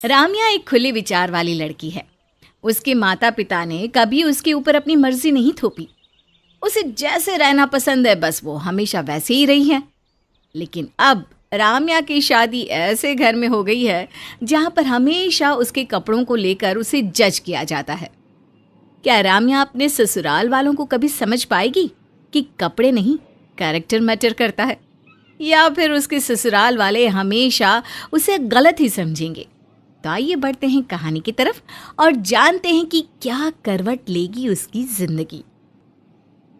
राम्या एक खुले विचार वाली लड़की है। उसके माता पिता ने कभी उसके ऊपर अपनी मर्जी नहीं थोपी। उसे जैसे रहना पसंद है बस वो हमेशा वैसे ही रही है। लेकिन अब राम्या की शादी ऐसे घर में हो गई है जहाँ पर हमेशा उसके कपड़ों को लेकर उसे जज किया जाता है। क्या राम्या अपने ससुराल वालों को कभी समझ पाएगी कि कपड़े नहीं कैरेक्टर मैटर करता है, या फिर उसके ससुराल वाले हमेशा उसे गलत ही समझेंगे? तो आइए बढ़ते हैं कहानी की तरफ और जानते हैं कि क्या करवट लेगी उसकी जिंदगी।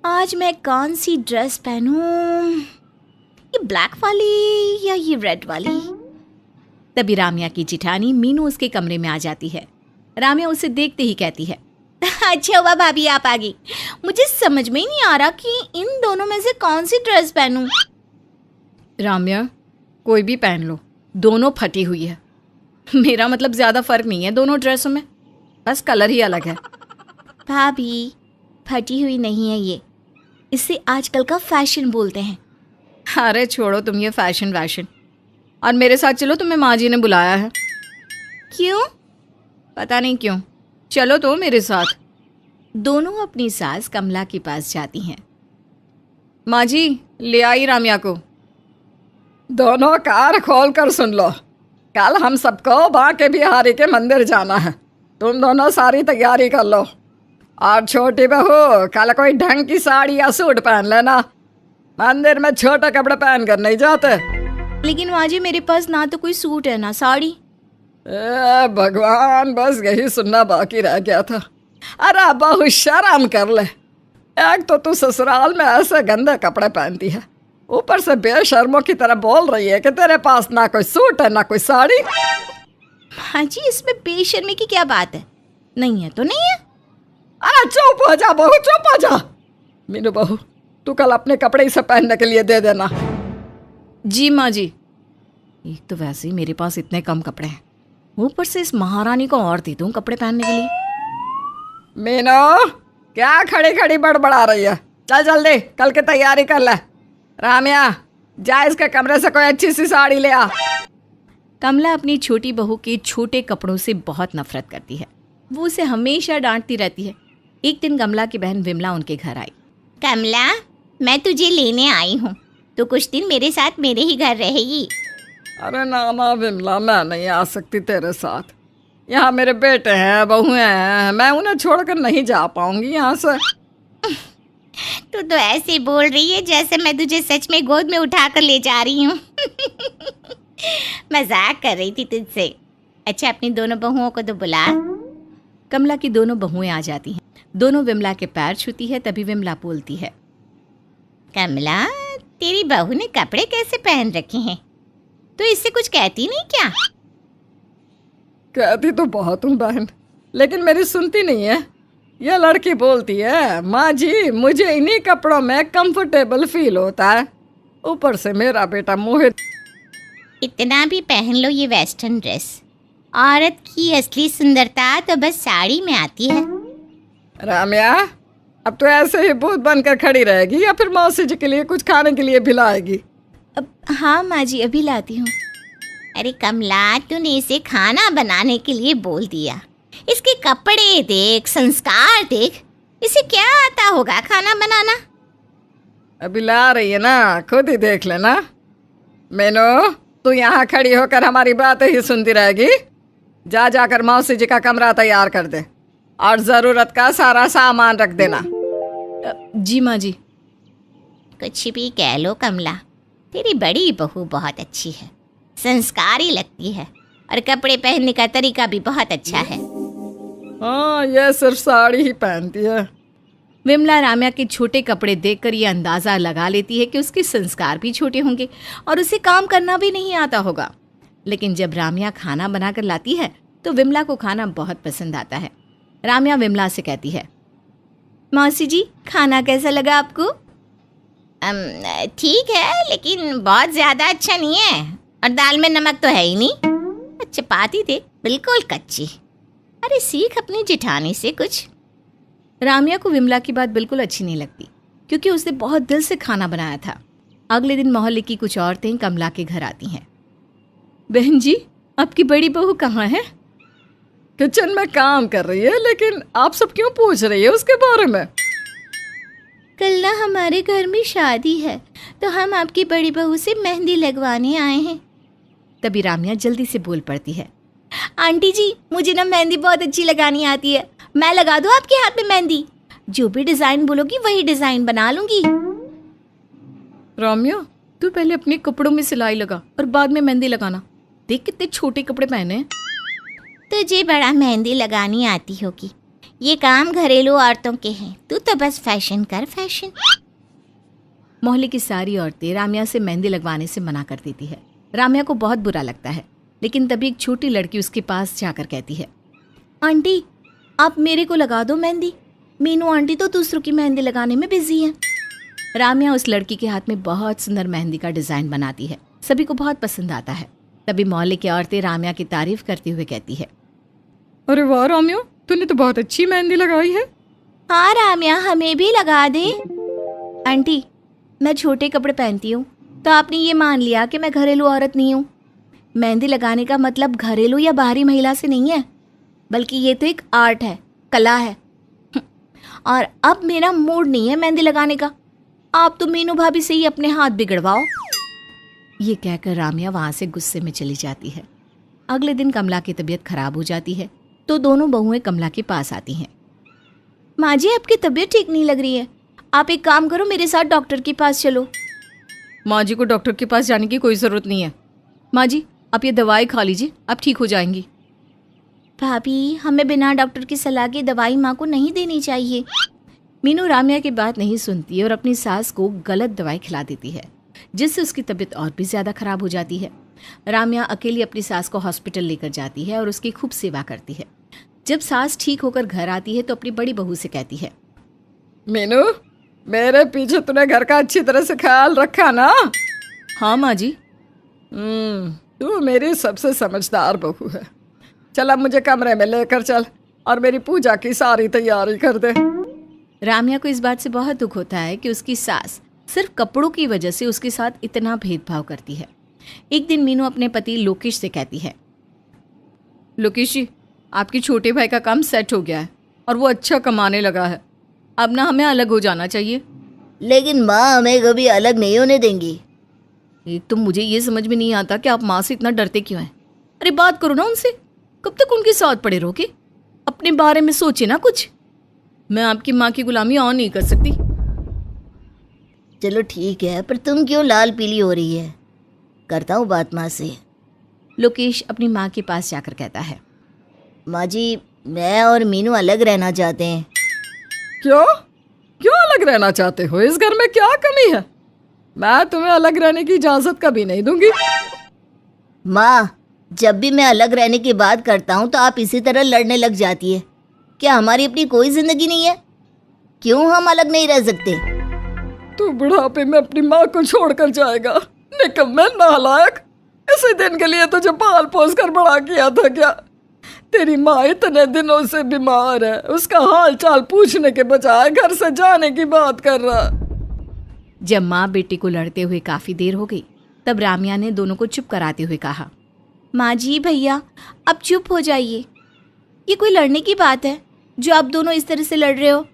आज मैं कौन सी ड्रेस पहनूं, ये ब्लैक वाली या ये रेड वाली? तभी राम्या की जिठानी मीनू उसके कमरे में आ जाती है। राम्या उसे देखते ही कहती है, अच्छा हुआ भाभी आप आ गई। मुझे समझ में ही नहीं आ रहा कि इन दोनों में से कौन सी ड्रेस पहनूं। राम्या कोई भी पहन लो, दोनों फटी हुई है। मेरा मतलब ज़्यादा फर्क नहीं है दोनों ड्रेसों में, बस कलर ही अलग है। भाभी फटी हुई नहीं है ये, इसे आजकल का फैशन बोलते हैं। अरे छोड़ो तुम ये फैशन वैशन, और मेरे साथ चलो, तुम्हें माँ जी ने बुलाया है। क्यों? पता नहीं क्यों, चलो तो मेरे साथ। दोनों अपनी सास कमला के पास जाती हैं। माँ जी ले आई राम्या को। दोनों कार खोल कर सुन लो, कल हम सबको बांके बिहारी के मंदिर जाना है। तुम दोनों सारी तैयारी कर लो। और छोटी बहू कल कोई ढंग की साड़ी या सूट पहन लेना, मंदिर में छोटे कपड़े पहन कर नहीं जाते। लेकिन माँ जी मेरे पास ना तो कोई सूट है ना साड़ी। भगवान, बस यही सुनना बाकी रह गया था। अरे बहू शर्म कर ले, एक तो तू ससुराल में ऐसे गंदे कपड़े पहनती है, ऊपर से बेशर्मों की तरह बोल रही है कि तेरे पास ना कोई सूट है ना कोई साड़ी। हाँ जी, इसमें बेशर्मी की क्या बात है? नहीं है तो नहीं है। अरे चुप हो जा बहू, चुप हो जा। मीनू बहू तू कल अपने कपड़े इसे पहनने के लिए दे देना। जी माँ जी। एक तो वैसे ही मेरे पास इतने कम कपड़े हैं, ऊपर से इस महारानी को और दे दूं कपड़े पहनने के लिए। मीनू क्या खड़ी खड़ी बड़बड़ा रही है, चल जल्दी कल की तैयारी कर ले। राम्या जा इसके कमरे से कोई अच्छी सी साड़ी ले आ। कमला अपनी छोटी बहू के छोटे कपड़ों से बहुत नफरत करती है। वो उसे हमेशा डांटती रहती है। एक दिन कमला की बहन विमला उनके घर आई। कमला मैं तुझे लेने आई हूँ, तो कुछ दिन मेरे साथ मेरे ही घर रहेगी। अरे ना ना विमला, मैं नहीं आ सकती तेरे साथ। यहाँ मेरे बेटे हैं, बहुएं हैं, मैं उन्हें छोड़कर नहीं जा पाऊंगी यहाँ से। तू तो ऐसे बोल रही है जैसे मैं तुझे सच में गोद में उठाकर ले जा रही हूँ। मजाक कर रही थी तुझसे। अच्छा अपनी दोनों बहुओं को तो बुला। कमला की दोनों बहुएं आ जाती हैं। दोनों विमला के पैर छूती है। तभी विमला बोलती है, कमला तेरी बहू ने कपड़े कैसे पहन रखे हैं, तो इससे कुछ कहती नहीं क्या? कहती तो बहुत हूँ बहन, लेकिन मेरी सुनती नहीं है। यह लड़की बोलती है, माँ जी मुझे इन्हीं कपड़ों में कंफर्टेबल फील होता है। ऊपर से मेरा बेटा मोहित। इतना भी पहन लो ये वेस्टर्न ड्रेस, औरत की असली सुंदरता तो बस साड़ी में आती है। राम्या अब तो ऐसे ही भूत बनकर खड़ी रहेगी या फिर मौसी जी के लिए कुछ खाने के लिए भी लाएगी? अब हाँ माँ जी अभी लाती हूँ। अरे कमला तूने इसे खाना बनाने के लिए बोल दिया, इसके कपड़े देख, संस्कार देख, इसे क्या आता होगा खाना बनाना? अभी ला रही है ना, खुद ही देख लेना। मेनू तू यहाँ खड़ी होकर हमारी बातें ही सुनती रहेगी? जा जाकर मौसी जी का कमरा तैयार कर दे और ज़रूरत का सारा सामान रख देना। जी माँ जी। कुछ भी कह लो कमला, तेरी बड़ी बहू बहुत अच्छी है, संस्कारी लगती है और कपड़े पहनने का तरीका भी बहुत अच्छा है। हाँ ये सिर्फ साड़ी ही पहनती है। विमला राम्या के छोटे कपड़े देखकर ये अंदाज़ा लगा लेती है कि उसके संस्कार भी छोटे होंगे और उसे काम करना भी नहीं आता होगा। लेकिन जब राम्या खाना बनाकर लाती है तो विमला को खाना बहुत पसंद आता है। राम्या विमला से कहती है, मौसी जी खाना कैसा लगा आपको? ठीक है, लेकिन बहुत ज़्यादा अच्छा नहीं है, और दाल में नमक तो है ही नहीं। चपाती देख बिल्कुल कच्ची। अरे सीख अपनी जिठानी से कुछ। राम्या को विमला की बात बिल्कुल अच्छी नहीं लगती, क्योंकि उसने बहुत दिल से खाना बनाया था। अगले दिन मोहल्ले की कुछ औरतें कमला के घर आती हैं। बहन जी आपकी बड़ी बहू कहाँ है? किचन में काम कर रही है, लेकिन आप सब क्यों पूछ रही है उसके बारे में? कल ना हमारे घर में शादी है, तो हम आपकी बड़ी बहू से मेहंदी लगवाने आए हैं। तभी राम्या जल्दी से बोल पड़ती है, आंटी जी मुझे ना मेहंदी बहुत अच्छी लगानी आती है, मैं लगा दूँ आपके हाथ में मेहंदी? जो भी डिजाइन बोलोगी वही डिजाइन बना लूंगी। राम्या, तू पहले अपने कपड़ों में सिलाई लगा और बाद में मेहंदी लगाना। देख कितने छोटे कपड़े पहने हैं। तुझे बड़ा मेहंदी लगानी आती होगी, ये काम घरेलू औरतों के हैं, तू तो बस फैशन कर फैशन। मोहल्ले की सारी औरतें राम्या से मेहंदी लगवाने से मना कर देती है। राम्या को बहुत बुरा लगता है, लेकिन तभी एक छोटी लड़की उसके पास जाकर कहती है, आंटी आप मेरे को लगा दो मेहंदी, मीनू आंटी तो दूसरों की मेहंदी लगाने में बिजी है। राम्या उस लड़की के हाथ में बहुत सुंदर मेहंदी का डिजाइन बनाती है, सभी को बहुत पसंद आता है। तभी मोहल्ले की औरतें राम्या की तारीफ करते हुए कहती है, अरे वाह राम्या, तूने तो बहुत अच्छी मेहंदी लगाई है। हाँ राम्या हमें भी लगा दे। आंटी मैं छोटे कपड़े पहनती हूँ, तो आपने ये मान लिया कि मैं घरेलू औरत नहीं हूँ। मेहंदी लगाने का मतलब घरेलू या बाहरी महिला से नहीं है, बल्कि ये तो एक आर्ट है, कला है। और अब मेरा मूड नहीं है मेहंदी लगाने का, आप तो मीनू भाभी से ही अपने हाथ बिगड़वाओ। ये कहकर राम्या वहाँ से गुस्से में चली जाती है। अगले दिन कमला की तबीयत खराब हो जाती है, तो दोनों बहुएं कमला के पास आती हैं। माँ जी आपकी तबीयत ठीक नहीं लग रही है, आप एक काम करो मेरे साथ डॉक्टर के पास चलो। माँ जी को डॉक्टर के पास जाने की कोई ज़रूरत नहीं है। माँ जी आप ये दवाई खा लीजिए, आप ठीक हो जाएंगी। भाभी हमें बिना डॉक्टर की सलाह के दवाई माँ को नहीं देनी चाहिए। मीनू राम्या की बात नहीं सुनती और अपनी सास को गलत दवाई खिला देती है, जिससे उसकी तबीयत और भी ज़्यादा खराब हो जाती है। राम्या अकेली अपनी सास को हॉस्पिटल लेकर जाती है और उसकी खूब सेवा करती है। जब सास ठीक होकर घर आती है तो अपनी बड़ी बहू से कहती है, मीनू मेरे पीछे तूने घर का अच्छी तरह से ख्याल रखा ना? हाँ माँ जी। तू मेरी सबसे समझदार बहू है। चल अब मुझे कमरे में लेकर चल और मेरी पूजा की सारी तैयारी कर दे। राम्या को इस बात से बहुत दुख होता है कि उसकी सास सिर्फ कपड़ों की वजह से उसके साथ इतना भेदभाव करती है। एक दिन मीनू अपने पति लोकेश से कहती है, लोकेश जी आपके छोटे भाई का काम सेट हो गया है और वो अच्छा कमाने लगा है, अब ना हमें अलग हो जाना चाहिए। लेकिन माँ हमें कभी अलग नहीं होने देंगी। एक तो मुझे ये समझ में नहीं आता कि आप माँ से इतना डरते क्यों हैं। अरे बात करो ना उनसे, कब तक उनके साथ पड़े रहोगे? अपने बारे में सोचे ना कुछ। मैं आपकी माँ की गुलामी और नहीं कर सकती। चलो ठीक है, पर तुम क्यों लाल पीली हो रही है? करता हूँ बात माँ से। लोकेश अपनी माँ के पास जाकर कहता है, माँ जी मैं और मीनू अलग रहना चाहते हैं। क्यों क्यों अलग रहना चाहते हो? इस घर में क्या कमी है? मैं तुम्हें अलग रहने की इजाजत कभी नहीं दूंगी। माँ जब भी मैं अलग रहने की बात करता हूँ तो आप इसी तरह लड़ने लग जाती है। क्या हमारी अपनी कोई जिंदगी नहीं है? क्यों हम अलग नहीं रह सकते? तू बुढ़ापे में अपनी माँ को छोड़कर जाएगा? निकम्मे नालायक, इसी दिन के लिए तुझे पाल पोस कर बड़ा किया था क्या? तेरी माँ इतने दिनों से बीमार है, उसका हाल चाल पूछने के बजाय घर से जाने की बात कर रहा। जब माँ बेटी को लड़ते हुए काफी देर हो गई, तब राम्या ने दोनों को चुप कराते हुए कहा, माँ जी भैया अब चुप हो जाइए, ये कोई लड़ने की बात है जो आप दोनों इस तरह से लड़ रहे हो?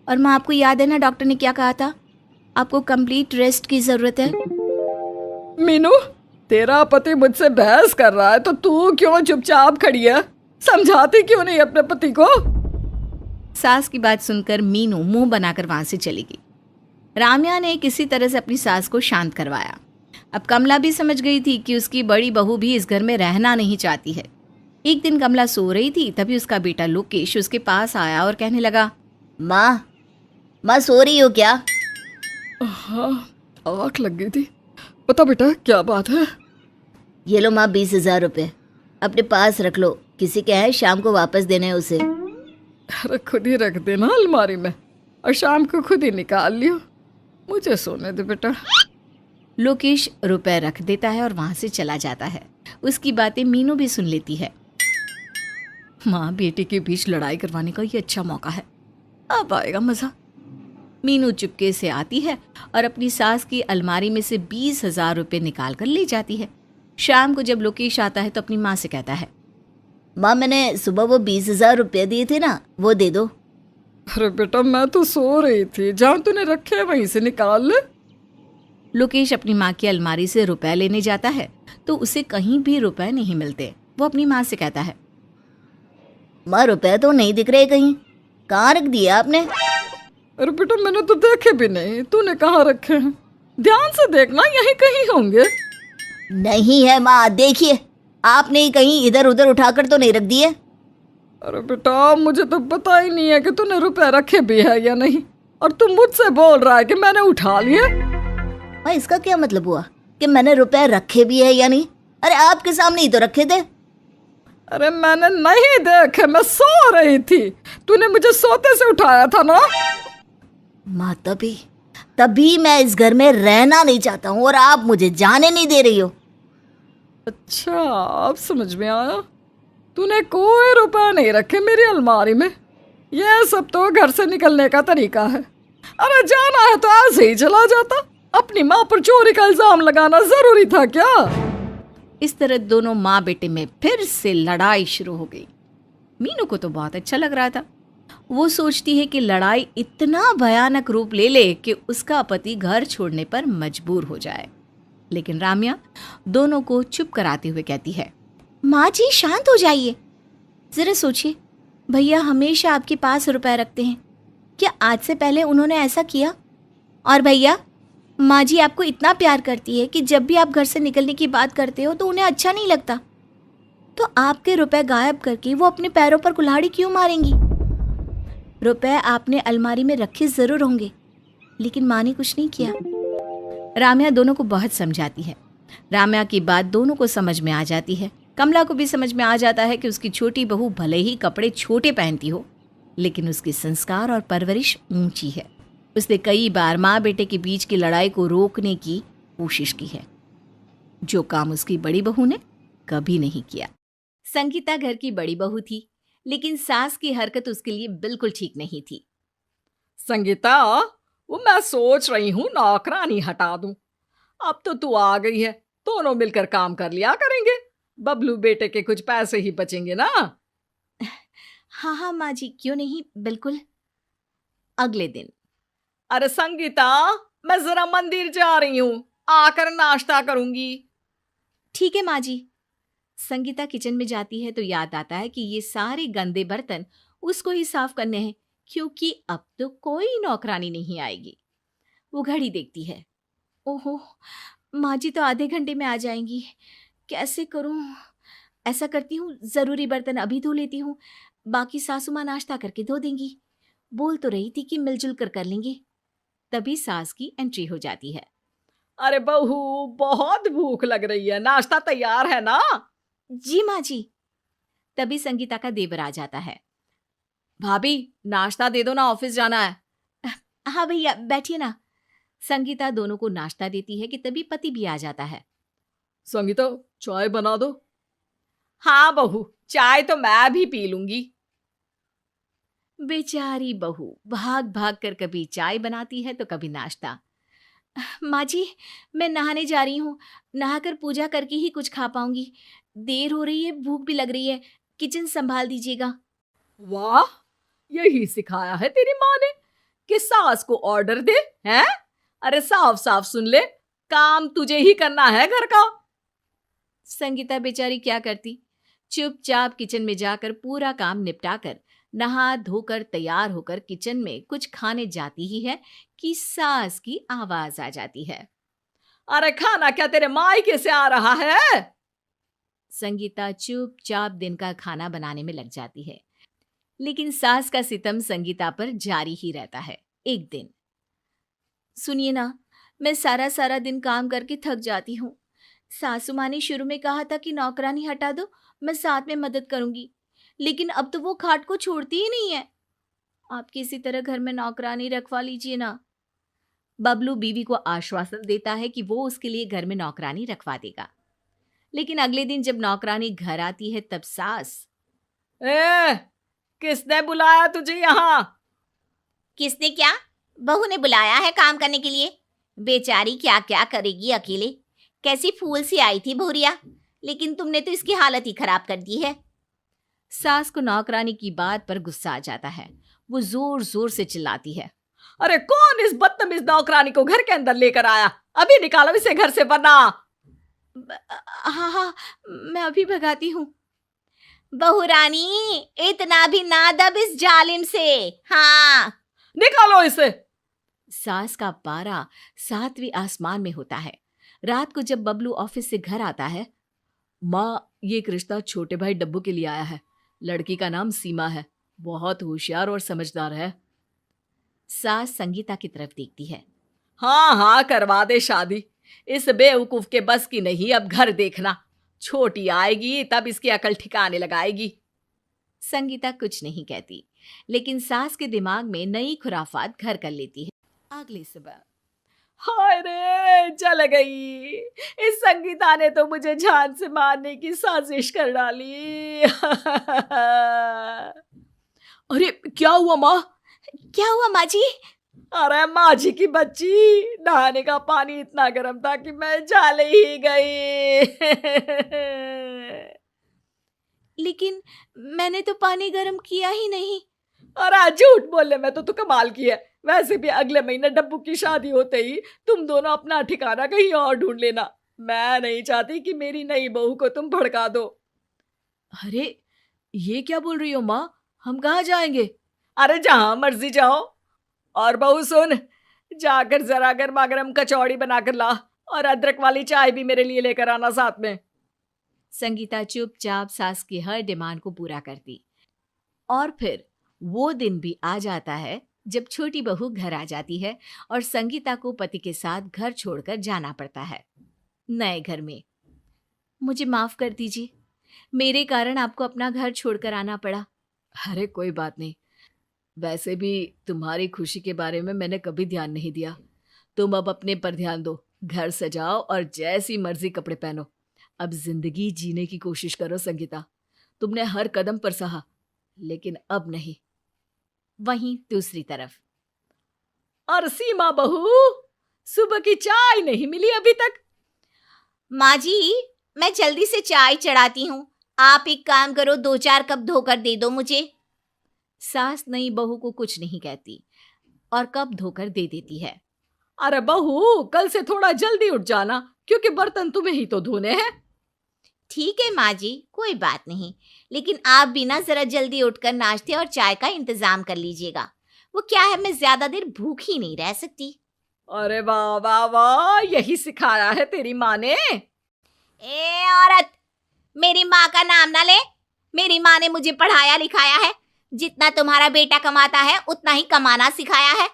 और माँ आपको याद है ना डॉक्टर ने क्या कहा था, आपको कंप्लीट रेस्ट की जरूरत है। मीनू तेरा पति मुझसे बहस कर रहा है तो तू क्यों चुपचाप खड़ी है? समझाती क्यों नहीं अपने पति को? सास की बात सुनकर मीनू मुंह बनाकर वहां से चली गई। राम्या ने किसी तरह से अपनी सास को शांत करवाया। अब कमला भी समझ गई थी कि उसकी बड़ी बहू भी इस घर में रहना नहीं चाहती है। एक दिन कमला सो रही थी, तभी उसका बेटा लोकेश उसके पास आया और कहने लगा, माँ सो रही हो क्या? हाँ आँख लग गई थी। बता बेटा क्या बात है? ये लो माँ 20,000 रुपये अपने पास रख लो, किसी के हैं शाम को वापस देने हैं उसे। अरे खुद ही रख देना अलमारी में और शाम को खुद ही निकाल लियो, मुझे सोने दे बेटा। लोकेश रुपए रख देता है और वहां से चला जाता है। उसकी बातें मीनू भी सुन लेती है। माँ बेटी के बीच लड़ाई करवाने का ये अच्छा मौका है, अब आएगा मजा। मीनू चुपके से आती है और अपनी सास की अलमारी में से 20,000 रुपये निकाल कर ले जाती है। शाम को जब लोकेश आता है तो अपनी माँ से कहता है, माँ मैंने सुबह वो 20,000 रुपये दिए थे ना, वो दे दो। अरे बेटा मैं तो सो रही थी, जहाँ तूने रखे वहीं से निकाल ले। लोकेश अपनी माँ की अलमारी से रुपए लेने जाता है तो उसे कहीं भी रुपए नहीं मिलते। वो अपनी माँ से कहता है, माँ रुपए तो नहीं दिख रहे कहीं, कहाँ रख दिए आपने? अरे बेटा मैंने तो देखे भी नहीं, तूने कहाँ रखे हैं? ध्यान से देखना, यहीं कहीं होंगे। नहीं है माँ, देखिए आपने कहीं इधर उधर उठाकर तो नहीं रख दिए? अरे बेटा मुझे तो पता ही नहीं है कि तूने रुपए रखे भी है या नहीं, और तुम मुझसे बोल रहा है कि मैंने उठा लिए। माँ इसका क्या मतलब हुआ कि मैंने रुपए रखे भी है या नहीं? अरे आपके सामने ही तो रखे थे। अरे मैंने नहीं देखे, मैं सो रही थी, तूने मुझे सोते से उठाया था ना। माँ तभी मैं इस घर में रहना नहीं चाहता हूँ और आप मुझे जाने नहीं दे रही हो। अच्छा अब समझ में आया, तूने कोई रुपए नहीं रखे मेरी अलमारी में। यह सब तो घर से निकलने का तरीका है। अरे जाना है तो ऐसे ही चला जाता, अपनी माँ पर चोरी का इल्जाम लगाना जरूरी था क्या? इस तरह दोनों माँ बेटे में फिर से लड़ाई शुरू हो गई। मीनू को तो बहुत अच्छा लग रहा था। वो सोचती है कि लड़ाई इतना भयानक रूप ले ले कि उसका पति घर छोड़ने पर मजबूर हो जाए। लेकिन राम्या दोनों को चुप कराते हुए कहती है, माँ जी शांत हो जाइए, जरा सोचिए, भैया हमेशा आपके पास रुपए रखते हैं, क्या आज से पहले उन्होंने ऐसा किया? और भैया माँ जी आपको इतना प्यार करती है कि जब भी आप घर से निकलने की बात करते हो तो उन्हें अच्छा नहीं लगता, तो आपके रुपए गायब करके वो अपने पैरों पर कुल्हाड़ी क्यों मारेंगी? रुपए आपने अलमारी में रखे जरूर होंगे, लेकिन माँ ने कुछ नहीं किया। राम्या दोनों को बहुत समझाती है। राम्या की बात दोनों को समझ में आ जाती है। कमला को भी समझ में आ जाता है कि उसकी छोटी बहू भले ही कपड़े छोटे पहनती हो, लेकिन उसकी संस्कार और परवरिश ऊंची है। उसने कई बार माँ बेटे के बीच की लड़ाई को रोकने की कोशिश की है, जो काम उसकी बड़ी बहू ने कभी नहीं किया। संगीता घर की बड़ी बहू थी, लेकिन सास की हरकत उसके लिए बिल्कुल ठीक नहीं थी। संगीता, वो मैं सोच रही हूँ नौकरानी हटा दूं। अब तो तू आ गई है, दोनों मिलकर काम कर लिया करेंगे, बबलू बेटे के कुछ पैसे ही बचेंगे ना। हाँ हाँ माँ जी, क्यों नहीं, बिल्कुल। अगले दिन, अरे संगीता, मैं जरा मंदिर जा रही हूँ, आकर नाश्ता करूंगी। ठीक है माँ जी। संगीता किचन में जाती है तो याद आता है कि ये सारे गंदे बर्तन उसको ही साफ करने हैं, क्योंकि अब तो कोई नौकरानी नहीं आएगी। वो घड़ी देखती है, ओहो माँ जी तो आधे घंटे में आ जाएंगी, कैसे करूं? ऐसा करती हूँ, जरूरी बर्तन अभी धो लेती हूँ, बाकी सासू माँ नाश्ता करके धो देंगी। बोल तो रही थी कि मिलजुल कर लेंगे। तभी सास की एंट्री हो जाती है। अरे बहू, बहुत भूख लग रही है, नाश्ता तैयार है ना? जी माँ जी। तभी संगीता का देवर आ जाता है। भाभी नाश्ता दे दो ना, ऑफिस जाना है। हाँ भैया बैठिए ना। संगीता दोनों को नाश्ता देती है कि तभी पति भी आ जाता है। संगीता चाय बना दो। हाँ बहू, चाय तो मैं भी पी लूंगी। बेचारी बहू भाग भाग कर कभी चाय बनाती है तो कभी नाश्ता। माँ जी मैं नहाने जा रही हूँ, नहाकर पूजा करके ही कुछ खा पाऊंगी, देर हो रही है, भूख भी लग रही है, किचन संभाल दीजिएगा। वाह, यही सिखाया है तेरी माँ ने कि सास को ऑर्डर दे हैं? अरे साफ साफ सुन ले, काम तुझे ही करना है घर का। संगीता बेचारी क्या करती, चुपचाप किचन में जाकर पूरा काम निपटाकर नहा धोकर तैयार होकर किचन में कुछ खाने जाती ही है कि सास की आवाज आ जाती है। अरे खाना क्या तेरे मायके से आ रहा है? संगीता चुपचाप दिन का खाना बनाने में लग जाती है, लेकिन सास का सितम संगीता पर जारी ही रहता है। एक दिन, सुनिए ना, मैं सारा सारा दिन काम करके थक जाती हूँ। सासू माँ ने शुरू में कहा था कि नौकरानी हटा दो, मैं साथ में मदद करूंगी, लेकिन अब तो वो खाट को छोड़ती ही नहीं है। आप किसी तरह घर में नौकरानी रखवा लीजिए ना। बबलू बीवी को आश्वासन देता है कि वो उसके लिए घर में नौकरानी रखवा देगा। लेकिन अगले दिन जब नौकरानी घर आती है तब सास, किसने बुलाया तुझे यहाँ? किसने क्या? बहू ने बुलाया है काम करने के लिए। बेचारी क्या क्या करेगी अकेले, कैसी फूल सी आई थी भूरिया, लेकिन तुमने तो इसकी हालत ही खराब कर दी है। सास को नौकरानी की बात पर गुस्सा आ जाता है। वो जोर जोर से चिल्लाती है, अरे कौन इस बदतमीज नौकरानी को घर के अंदर लेकर आया? अभी निकालो इसे घर से, वरना। हाँ हाँ, मैं अभी भगाती हूँ। बहू रानी, इतना भी ना दब इस जालिम से। हाँ, निकालो इसे। सास का पारा 7वें आसमान में होता है। रात को जब बबलू ऑफिस से घर आता है, माँ, ये एक रिश्ता छोटे भाई डब्बू के लिए आया है। लड़की का नाम सीमा है, बहुत होशियार और समझदार है। सास संगीता की तरफ देखती है। हाँ हाँ, करवा दे शादी। इस बेवकूफ के बस की नहीं, अब घर देखना। छोटी आएगी तब इसकी अकल ठिकाने लगाएगी। संगीता कुछ नहीं कहती, लेकिन सास के दिमाग में नई खुराफात घर कर लेती है। अगली सुबह, हाय रे, जल गई। इस संगीता ने तो मुझे जान से मारने की साजिश कर डाली। अरे क्या हुआ माँ? क्या हुआ माँ जी? अरे माँ जी की बच्ची, नहाने का पानी इतना गर्म था कि मैं जल ही गई। लेकिन मैंने तो पानी गर्म किया ही नहीं। अरे झूठ बोलने में तो तू कमाल की है। वैसे भी अगले महीने डब्बू की शादी होते ही तुम दोनों अपना ठिकाना कहीं और ढूंढ लेना। मैं नहीं चाहती कि मेरी नई बहू को तुम भड़का दो। अरे ये क्या बोल रही हो माँ? हम कहाँ जाएंगे? अरे जहां मर्जी जाओ। और बहू सुन, जाकर जरा गर्मा गर्म कचौड़ी बनाकर ला, और अदरक वाली चाय भी मेरे लिए लेकर आना साथ में। संगीता चुपचाप सास की हर डिमांड को पूरा करती। और फिर वो दिन भी आ जाता है जब छोटी बहू घर आ जाती है और संगीता को पति के साथ घर छोड़कर जाना पड़ता है। नए घर में, मुझे माफ कर दीजिए, मेरे कारण आपको अपना घर छोड़कर आना पड़ा। अरे कोई बात नहीं, वैसे भी तुम्हारी खुशी के बारे में मैंने कभी ध्यान नहीं दिया। तुम अब अपने पर ध्यान दो, घर सजाओ और जैसी मर्जी कपड़े पहनो। अब जिंदगी जीने की कोशिश करो संगीता। तुमने हर कदम पर सहा, लेकिन अब नहीं। वहीं दूसरी तरफ, और सीमा बहू, सुबह की चाय नहीं मिली अभी तक? माँ जी, मैं जल्दी से चाय चढ़ाती हूँ। आप एक काम करो, 2-4 कप धोकर दे दो मुझे। सास नई बहू को कुछ नहीं कहती और कप धोकर दे देती है। अरे बहू, कल से थोड़ा जल्दी उठ जाना, क्योंकि बर्तन तुम्हें ही तो धोने हैं। ठीक है माँ जी, कोई बात नहीं, लेकिन आप भी ना जरा जल्दी उठकर नाश्ते और चाय का इंतजाम कर लीजिएगा। वो क्या है, मैं ज्यादा देर भूखी नहीं रह सकती। अरे वाह वाह वाह, यही सिखाया है तेरी माँ ने। ए औरत, मेरी माँ का नाम ना ले। मेरी माँ ने मुझे पढ़ाया लिखाया है। जितना तुम्हारा बेटा कमाता है उतना ही कमाना सिखाया है।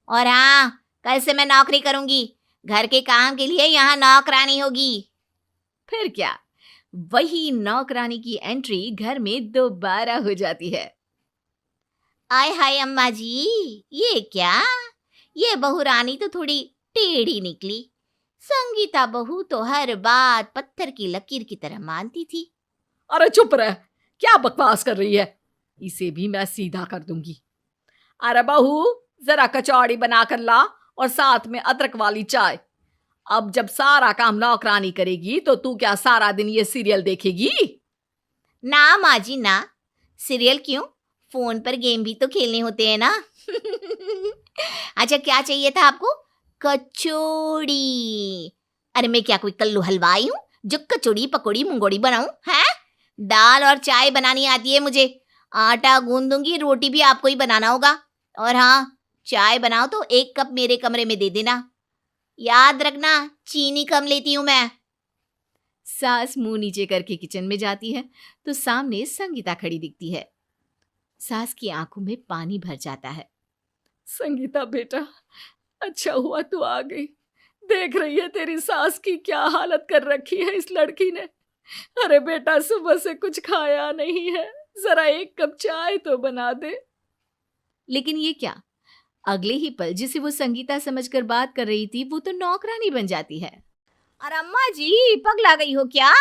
और हाँ, कल से मैं नौकरी करूंगी। घर के काम के लिए यहाँ नौकरानी होगी। फिर क्या, वही नौकरानी की एंट्री घर में दोबारा हो जाती है। आय हाय अम्मा जी, ये क्या? ये बहू रानी तो थोड़ी टेढ़ी निकली। संगीता बहू तो हर बात पत्थर की लकीर की तरह मानती थी। अरे चुप रह, क्या बकवास कर रही है? इसे भी मैं सीधा कर दूंगी। अरे बहू, जरा कचौड़ी बनाकर ला और साथ में अदरक वाली चाय। अब जब सारा काम नौकरानी करेगी तो तू क्या सारा दिन ये सीरियल देखेगी? ना माँ जी ना, सीरियल क्यों, फोन पर गेम भी तो खेलने होते हैं ना। अच्छा, क्या चाहिए था आपको? कचौड़ी? अरे मैं क्या कोई कल्लू हलवाई हूँ जो कचौड़ी पकौड़ी मुंगोड़ी बनाऊं? है, दाल और चाय बनानी आती है मुझे। आटा गूंद दूंगी, रोटी भी आपको ही बनाना होगा। और हाँ, चाय बनाओ तो 1 कप मेरे कमरे में दे देना। याद रखना, चीनी कम लेती हूँ मैं। सास मुंह नीचे करके किचन में जाती है तो सामने संगीता खड़ी दिखती है। सास की आंखों में पानी भर जाता है। संगीता बेटा, अच्छा हुआ तू आ गई। देख रही है तेरी सास की क्या हालत कर रखी है इस लड़की ने। अरे बेटा, सुबह से कुछ खाया नहीं है, जरा 1 कप चाय तो बना दे। लेकिन ये क्या, अगले ही पल जिसे वो संगीता समझकर बात कर रही थी वो तो नौकरानी बन जाती है। और अम्मा जी, पगला गई हो क्या?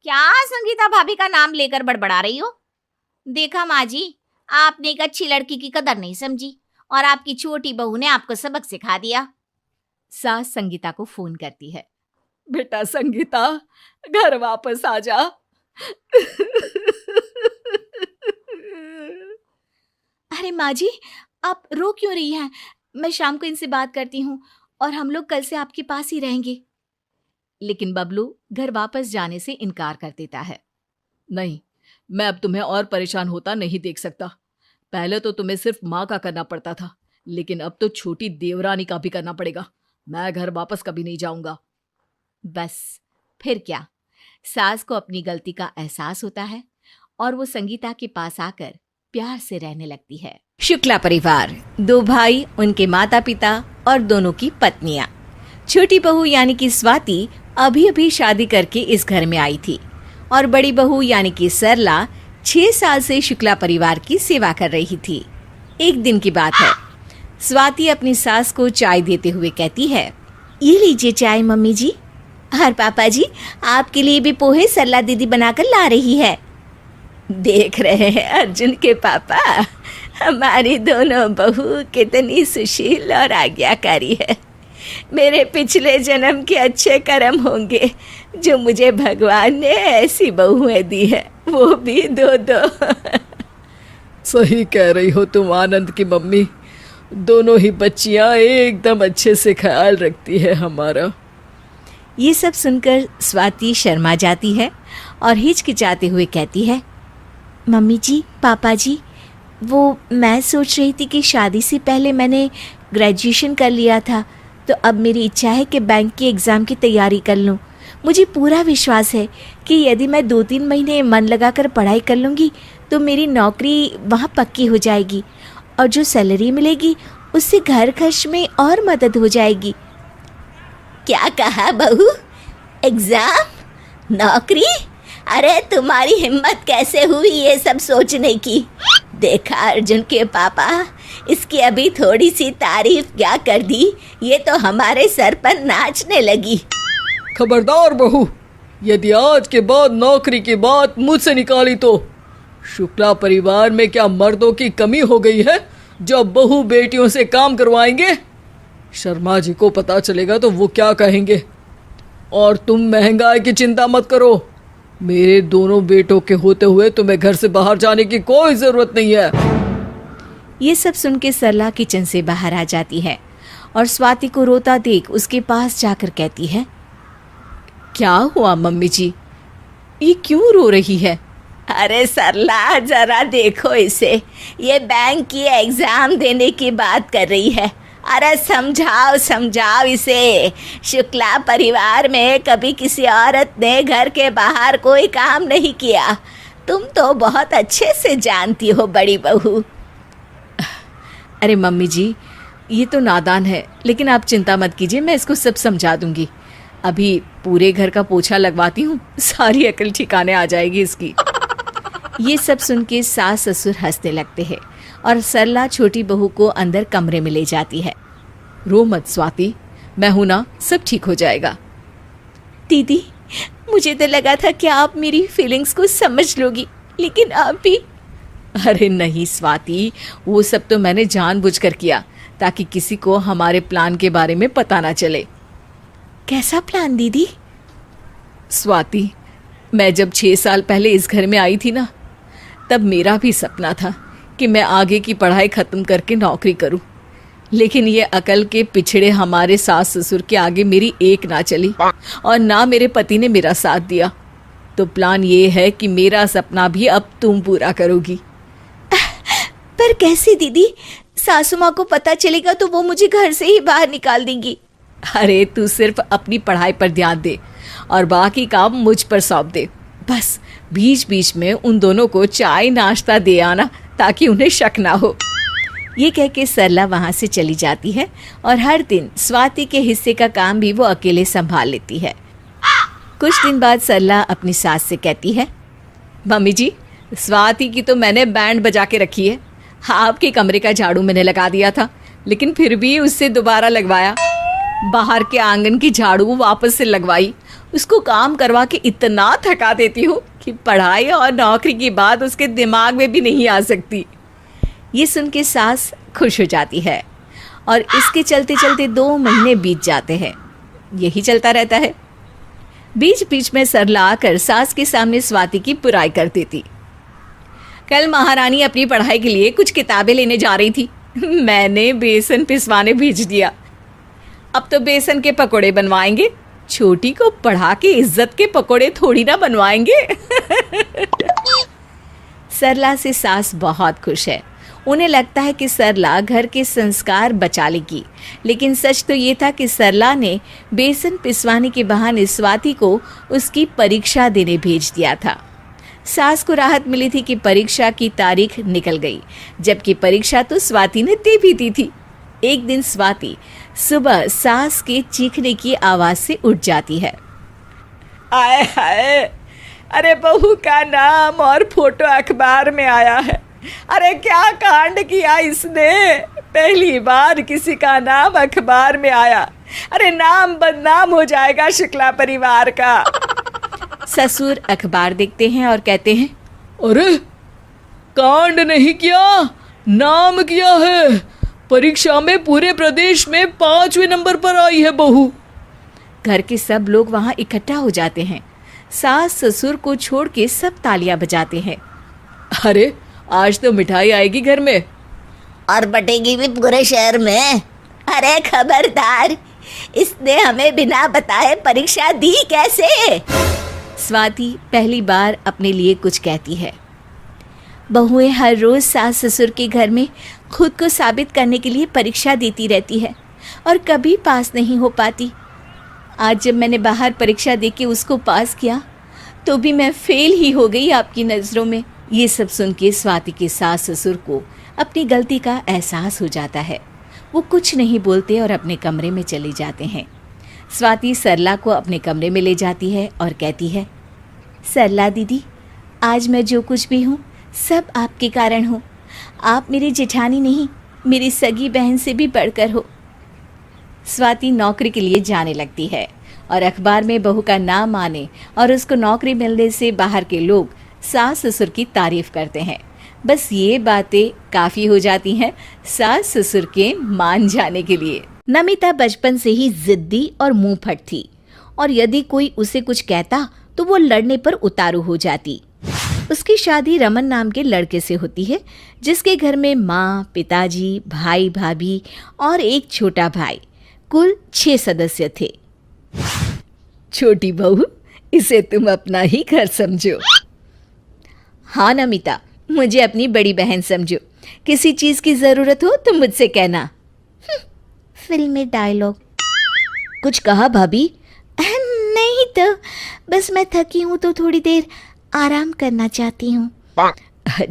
क्या संगीता भाभी का नाम लेकर बड़बड़ा रही हो? देखा माँ जी, आपने एक अच्छी लड़की की कदर नहीं समझी और आपकी छोटी बहू ने आपको सबक सिखा दिया। सास संगीता को फोन करती है। बेटा संगीता, घर वापस आ जा। अरे माँ जी, आप रो क्यों रही हैं? मैं शाम को इनसे बात करती हूँ और हम लोग कल से आपके पास ही रहेंगे। लेकिन बबलू घर वापस जाने से इनकार कर देता है। नहीं, मैं अब तुम्हें और परेशान होता नहीं देख सकता। पहले तो तुम्हें सिर्फ माँ का करना पड़ता था, लेकिन अब तो छोटी देवरानी का भी करना पड़ेगा। मैं घर वापस कभी नहीं जाऊंगा। बस फिर क्या, सास को अपनी गलती का एहसास होता है और वो संगीता के पास आकर प्यार से रहने लगती है। शुक्ला परिवार, 2 भाई, उनके माता पिता और दोनों की पत्नियां। छोटी बहू यानी कि स्वाति अभी अभी शादी करके इस घर में आई थी और बड़ी बहू यानी कि सरला 6 साल से शुक्ला परिवार की सेवा कर रही थी। एक दिन की बात है, स्वाति अपनी सास को चाय देते हुए कहती है, ये लीजिए चाय मम्मी जी। और पापा जी, आपके लिए भी पोहे सरला दीदी बनाकर ला रही है। देख रहे हैं अर्जुन के पापा, हमारी दोनों बहू कितनी सुशील और आज्ञाकारी है। मेरे पिछले जन्म के अच्छे कर्म होंगे जो मुझे भगवान ने ऐसी बहुएं दी है, वो भी 2-2। सही कह रही हो तुम आनंद की मम्मी। दोनों ही बच्चियां एकदम अच्छे से ख्याल रखती है हमारा। ये सब सुनकर स्वाति शर्मा जाती है और हिचकिचाते हुए कहती है, मम्मी जी, पापा जी, वो मैं सोच रही थी कि शादी से पहले मैंने ग्रेजुएशन कर लिया था, तो अब मेरी इच्छा है कि बैंक के एग्ज़ाम की तैयारी कर लूँ। मुझे पूरा विश्वास है कि यदि मैं 2-3 महीने मन लगाकर पढ़ाई कर लूँगी तो मेरी नौकरी वहाँ पक्की हो जाएगी और जो सैलरी मिलेगी उससे घर खर्च में और मदद हो जाएगी। क्या कहा बहू? एग्ज़ाम? नौकरी? अरे तुम्हारी हिम्मत कैसे हुई ये सब सोचने की? देखा अर्जुन के पापा, इसकी अभी थोड़ी सी तारीफ क्या कर दी, ये तो हमारे सर पर नाचने लगी। खबरदार बहू, यदि आज के बाद नौकरी की बात मुझसे निकाली तो शुक्ला परिवार में क्या मर्दों की कमी हो गई है जो बहू बेटियों से काम करवाएंगे? शर्मा जी को पता चलेगा तो वो क्या कहेंगे। और तुम महंगाई की चिंता मत करो, मेरे दोनों बेटों के होते हुए तुम्हें घर से बाहर जाने की कोई जरूरत नहीं है। ये सब सुन के सरला किचन से बाहर आ जाती है और स्वाति को रोता देख उसके पास जाकर कहती है, क्या हुआ मम्मी जी, ये क्यों रो रही है? अरे सरला, जरा देखो इसे, ये बैंक की एग्जाम देने की बात कर रही है। अरे समझाओ समझाओ इसे। शुक्ला परिवार में कभी किसी औरत ने घर के बाहर कोई काम नहीं किया, तुम तो बहुत अच्छे से जानती हो बड़ी बहू। अरे मम्मी जी, ये तो नादान है, लेकिन आप चिंता मत कीजिए, मैं इसको सब समझा दूंगी। अभी पूरे घर का पोछा लगवाती हूँ, सारी अकल ठिकाने आ जाएगी इसकी। ये सब सुन के सास ससुर हंसने लगते हैं और सरला छोटी बहू को अंदर कमरे में ले जाती है। रो मत स्वाति, मैं हूं ना, सब ठीक हो जाएगा। दीदी, मुझे तो लगा था कि आप मेरी फीलिंग्स को समझ लोगी, लेकिन आप भी। अरे नहीं स्वाति, वो सब तो मैंने जानबूझकर किया ताकि किसी को हमारे प्लान के बारे में पता ना चले। कैसा प्लान दीदी? स्वाति, मैं जब 6 साल पहले इस घर में आई थी ना, तब मेरा भी सपना था कि मैं आगे की पढ़ाई ख़त्म करके नौकरी करूं, लेकिन ये अकल के पिछड़े हमारे सास ससुर के आगे मेरी एक ना चली और ना मेरे पति ने मेरा साथ दिया। तो प्लान ये है कि मेरा सपना भी अब तुम पूरा करोगी। पर कैसे दीदी? सासू माँ को पता चलेगा तो वो मुझे घर से ही बाहर निकाल देंगी। अरे तू सिर्फ अपनी पढ़ाई पर ध्यान दे और बाकी काम मुझ पर सौंप दे। बस बीच बीच में उन दोनों को चाय नाश्ता दे आना ताकि उन्हें शक ना हो। ये कह के सरला वहाँ से चली जाती है और हर दिन स्वाति के हिस्से का काम भी वो अकेले संभाल लेती है। कुछ दिन बाद सरला अपनी सास से कहती है, मम्मी जी, स्वाति की तो मैंने बैंड बजा के रखी है। आपके कमरे का झाड़ू मैंने लगा दिया था, लेकिन फिर भी उससे दोबारा लगवाया। बाहर के आंगन की झाड़ू वापस से लगवाई। उसको काम करवा के इतना थका देती हूँ कि पढ़ाई और नौकरी की बात उसके दिमाग में भी नहीं आ सकती। ये सुन के सास खुश हो जाती है और इसके चलते चलते 2 महीने बीत जाते हैं। यही चलता रहता है। बीच बीच में सरला आकर सास के सामने स्वाति की बुराई कर देती। कल महारानी अपनी पढ़ाई के लिए कुछ किताबें लेने जा रही थी। मैंने बेसन पिसवाने भेज दिया। अब तो बेसन के पकोड़े बनवाएंगे। छोटी को पढ़ा के इज्जत के पकोड़े थोड़ी ना बनवाएंगे। सरला से सास बहुत खुश है। उन्हें लगता है कि सरला घर के संस्कार बचा लेगी, लेकिन सच तो ये था कि सरला ने बेसन पिसवाने के बहाने स्वाति को उसकी परीक्षा देने भेज दिया था। सास को राहत मिली थी कि परीक्षा की तारीख निकल गई, जबकि परीक्षा तो स्वाति ने दे भी दी थी। एक दिन स्वाति सुबह सास के चीखने की आवाज से उठ जाती है। आए हाय, अरे बहू का नाम और फोटो अखबार में आया है। अरे क्या कांड किया इसने, पहली बार किसी का नाम अखबार में आया। अरे नाम बदनाम हो जाएगा शुक्ला परिवार का। ससुर अखबार देखते हैं और कहते हैं, अरे कांड नहीं किया, नाम किया है। परीक्षा में पूरे प्रदेश में 5वें नंबर पर आई है बहू। घर के सब लोग वहां इकट्ठा हो जाते हैं। सास ससुर को छोड़ के सब तालियां बजाते हैं। अरे आज तो मिठाई आएगी घर में और बटेगी भी पूरे शहर में। अरे खबरदार, इसने हमें बिना बताए परीक्षा दी कैसे? स्वाति पहली बार अपने लिए कुछ कहती है। बहुएं हर रोज सास ससुर के घर में खुद को साबित करने के लिए परीक्षा देती रहती है और कभी पास नहीं हो पाती। आज जब मैंने बाहर परीक्षा देके उसको पास किया तो भी मैं फेल ही हो गई आपकी नज़रों में। ये सब सुन के स्वाति के सास ससुर को अपनी गलती का एहसास हो जाता है। वो कुछ नहीं बोलते और अपने कमरे में चले जाते हैं। स्वाति सरला को अपने कमरे में ले जाती है और कहती है, सरला दीदी, आज मैं जो कुछ भी हूँ सब आपके कारण हूँ। आप मेरी जेठानी नहीं, मेरी सगी बहन से भी बढ़कर हो। स्वाति नौकरी के लिए जाने लगती है और अखबार में बहू का नाम आने और उसको नौकरी मिलने से बाहर के लोग सास ससुर की तारीफ करते हैं। बस ये बातें काफ़ी हो जाती हैं सास ससुर के मान जाने के लिए। नमिता बचपन से ही जिद्दी और मुंह फट थी और यदि कोई उसे कुछ कहता तो वो लड़ने पर उतारू हो जाती। उसकी शादी रमन नाम के लड़के से होती है, जिसके घर में माँ, पिताजी, भाई, भाभी और एक छोटा भाई, कुल 6 सदस्य थे। छोटी बहू, इसे तुम अपना ही घर समझो। हाँ नमिता, मुझे अपनी बड़ी बहन समझो। किसी चीज़ की ज़रूरत हो तो मुझसे कहना। फिल्मी डायलॉग। कुछ कहा भाभी? नहीं तो बस मैं थकी हूँ तो थोड़ी देर आराम करना चाहती हूँ।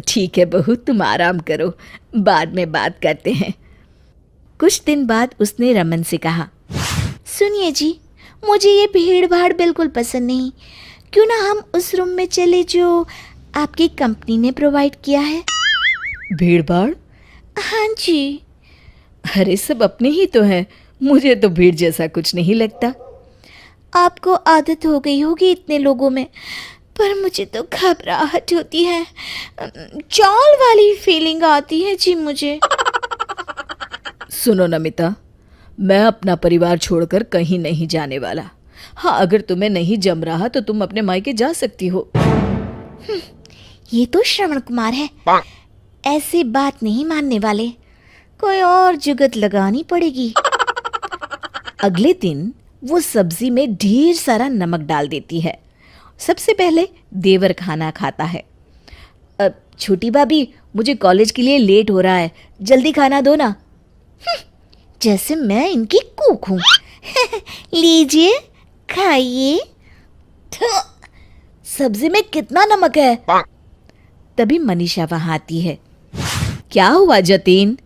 ठीक है बहू, तुम आराम करो, बाद में बात करते हैं। कुछ दिन बाद उसने रमन से कहा, सुनिए जी, मुझे ये भीड़ भाड़ बिल्कुल पसंद नहीं। क्यों ना हम उस रूम में चले जो आपकी कंपनी ने प्रोवाइड किया है। भीड़ भाड़? हाँ जी। अरे सब अपने ही तो हैं, मुझे तो भीड़ जैसा कुछ नहीं लगता। आपको आदत हो गई होगी इतने लोगों में, पर मुझे तो घबराहट होती है, चौल वाली फीलिंग आती है जी मुझे। सुनो नमिता, मैं अपना परिवार छोड़कर कहीं नहीं जाने वाला। हाँ, अगर तुम्हें नहीं जम रहा तो तुम अपने मायके जा सकती हो। ये तो श्रवण कुमार है, ऐसे बात नहीं मानने वाले, कोई और जुगत लगानी पड़ेगी। अगले दिन वो सब्जी में ढेर सारा नमक डाल देती है। सबसे पहले देवर खाना खाता है। छोटी भाभी, मुझे कॉलेज के लिए लेट हो रहा है, जल्दी खाना दो ना। जैसे मैं इनकी कूक हूँ। लीजिए खाइए। सब्जी में कितना नमक है? तभी मनीषा वहां आती है। क्या हुआ जतीन?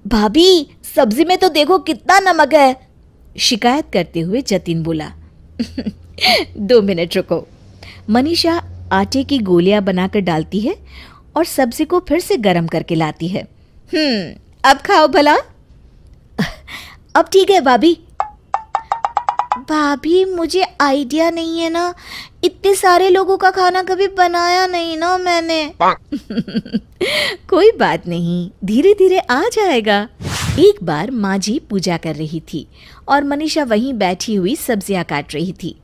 भाभी, सब्जी में तो देखो कितना नमक है, शिकायत करते हुए जतीन बोला। 2 मिनट रुको। मनीषा आटे की गोलियां बनाकर डालती है और सब्जी को फिर से गर्म करके लाती है। अब खाओ भला। अब ठीक है भाभी। भाभी, मुझे आइडिया नहीं है ना, इतने सारे लोगों का खाना कभी बनाया नहीं ना मैंने। कोई बात नहीं, धीरे धीरे आ जाएगा। एक बार माँ जी पूजा कर रही थी और मनीषा वहीं बैठी हुई सब्जियां काट रही थी।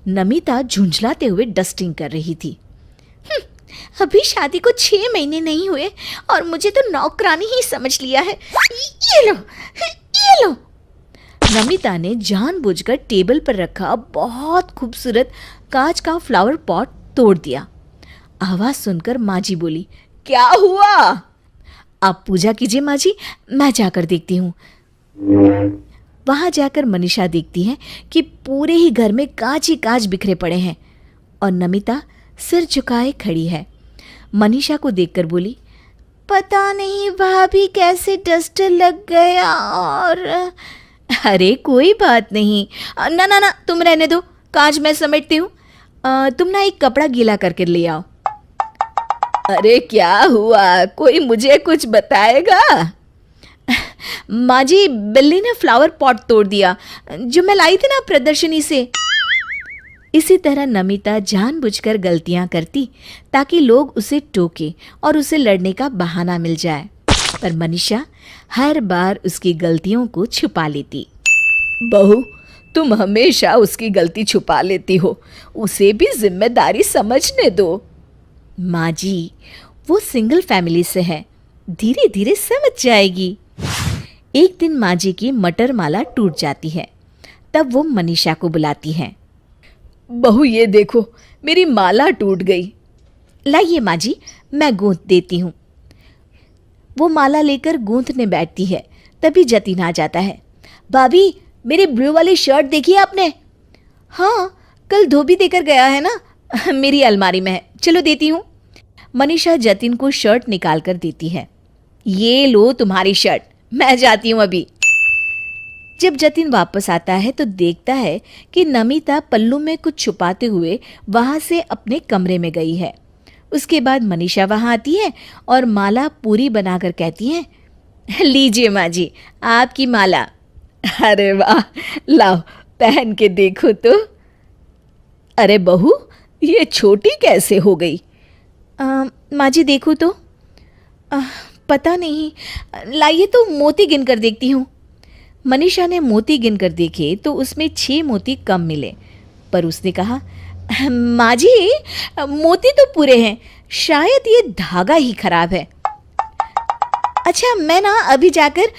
नमिता झुंझलाते हुए डस्टिंग कर रही थी। अभी शादी को 6 महीने नहीं हुए और मुझे तो नौकरानी ही समझ लिया है। ये लो। नमिता ने जानबूझकर टेबल पर रखा बहुत खूबसूरत कांच का फ्लावर पॉट तोड़ दिया। आवाज सुनकर माँ जी बोली, क्या हुआ? आप पूजा कीजिए माँ जी, मैं जाकर देखती हूँ। वहां जाकर मनीषा देखती है कि पूरे ही घर में कांच ही कांच बिखरे पड़े हैं और नमिता सिर झुकाए खड़ी है। मनीषा को देखकर बोली, पता नहीं भाभी कैसे डस्टर लग गया और अरे कोई बात नहीं, ना ना ना तुम रहने दो, कांच मैं समेटती हूँ। तुम ना एक कपड़ा गीला करके ले आओ। अरे क्या हुआ, कोई मुझे कुछ बताएगा? माँ जी, बिल्ली ने फ्लावर पॉट तोड़ दिया जो मैं लाई थी ना प्रदर्शनी से। इसी तरह नमिता जानबूझकर गलतियां करती ताकि लोग उसे टोके और उसे लड़ने का बहाना मिल जाए, पर मनीषा हर बार उसकी गलतियों को छुपा लेती। बहू, तुम हमेशा उसकी गलती छुपा लेती हो, उसे भी जिम्मेदारी समझने दो। माँ जी, वो सिंगल फैमिली से है, धीरे धीरे समझ जाएगी। एक दिन माँ जी की मटर माला टूट जाती है, तब वो मनीषा को बुलाती है। बहू ये देखो, मेरी माला टूट गई। लाइए माँ जी, मैं गूंथ देती हूँ। वो माला लेकर गूंथने बैठती है, तभी जतिन आ जाता है। भाभी, मेरी ब्लू वाली शर्ट देखी आपने? हाँ, कल धोबी देकर गया है ना, मेरी अलमारी में है, चलो देती हूँ। मनीषा जतिन को शर्ट निकाल कर देती है। ये लो तुम्हारी शर्ट, मैं जाती हूँ अभी। जब जतिन वापस आता है तो देखता है कि नमिता पल्लू में कुछ छुपाते हुए वहां से अपने कमरे में गई है। उसके बाद मनीषा वहां आती है और माला पूरी बनाकर कहती है, लीजिए माँ जी, आपकी माला। अरे वाह, लाओ पहन के देखो तो। अरे बहू, ये छोटी कैसे हो गई? माँ जी देखो तो। पता नहीं, लाइए तो मोती गिन कर देखती हूँ। मनीषा ने मोती गिनकर देखे तो उसमें 6 मोती कम मिले, पर उसने कहा, माँ जी मोती तो पूरे हैं, शायद ये धागा ही खराब है। अच्छा, मैं ना अभी जाकर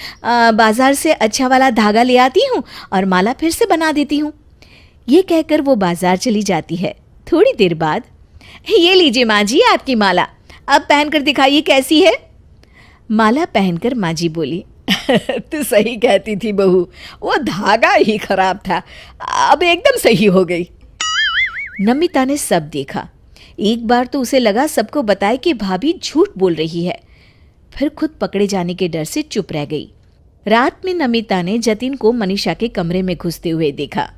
बाजार से अच्छा वाला धागा ले आती हूँ और माला फिर से बना देती हूँ। ये कहकर वो बाजार चली जाती है। थोड़ी देर बाद, ये लीजिए माँ जी आपकी माला, अब पहनकर दिखाइए कैसी है। माला पहनकर माँ जी बोली, तू सही कहती थी बहू, वो धागा ही खराब था, अब एकदम सही हो गई। नमिता ने सब देखा। एक बार तो उसे लगा सबको बताए कि भाभी झूठ बोल रही है, फिर खुद पकड़े जाने के डर से चुप रह गई। रात में नमिता ने जतिन को मनीषा के कमरे में घुसते हुए देखा।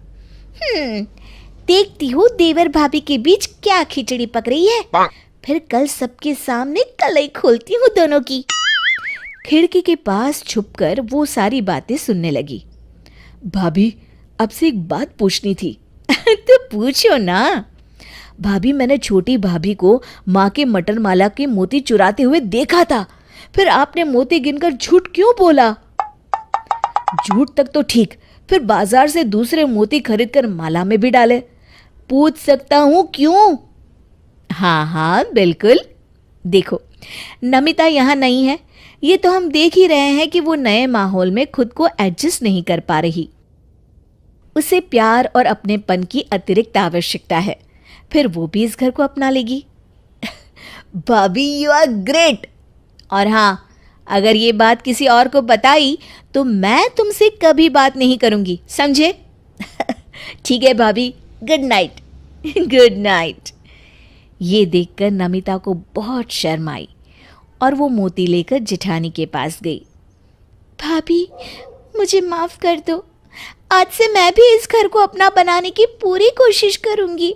देखती हूँ देवर भाभी के बीच क्या खिचड़ी पक रही है, फिर कल सबके सामने कलई खोलती हूँ दोनों की। खिड़की के पास छुपकर वो सारी बातें सुनने लगी। भाभी, अब से एक बात पूछनी थी। तो पूछो ना। भाभी, मैंने छोटी भाभी को माँ के मटर माला के मोती चुराते हुए देखा था, फिर आपने मोती गिनकर झूठ क्यों बोला? झूठ तक तो ठीक, फिर बाजार से दूसरे मोती खरीदकर माला में भी डाले। पूछ सकता हूँ क्यों? हाँ हाँ बिल्कुल। देखो, नमिता यहाँ नहीं है, ये तो हम देख ही रहे हैं कि वो नए माहौल में खुद को एडजस्ट नहीं कर पा रही। उसे प्यार और अपनेपन की अतिरिक्त आवश्यकता है, फिर वो भी इस घर को अपना लेगी। भाभी, यू आर ग्रेट। और हाँ, अगर ये बात किसी और को बताई तो मैं तुमसे कभी बात नहीं करूंगी, समझे? ठीक है भाभी, गुड नाइट। Good night. ये देखकर नमिता को बहुत शर्म आई और वो मोती लेकर जेठानी के पास गई। भाभी, मुझे माफ कर दो, आज से मैं भी इस घर को अपना बनाने की पूरी कोशिश करूंगी।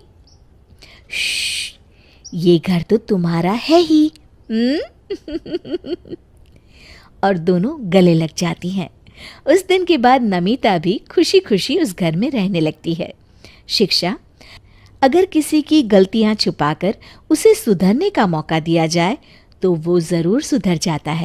ये घर तो तुम्हारा है ही। और दोनों गले लग जाती हैं। उस दिन के बाद नमिता भी खुशी खुशी उस घर में रहने लगती है। शिक्षा: अगर किसी की गलतियां छुपाकर उसे सुधरने का मौका दिया जाए तो वो ज़रूर सुधर जाता है।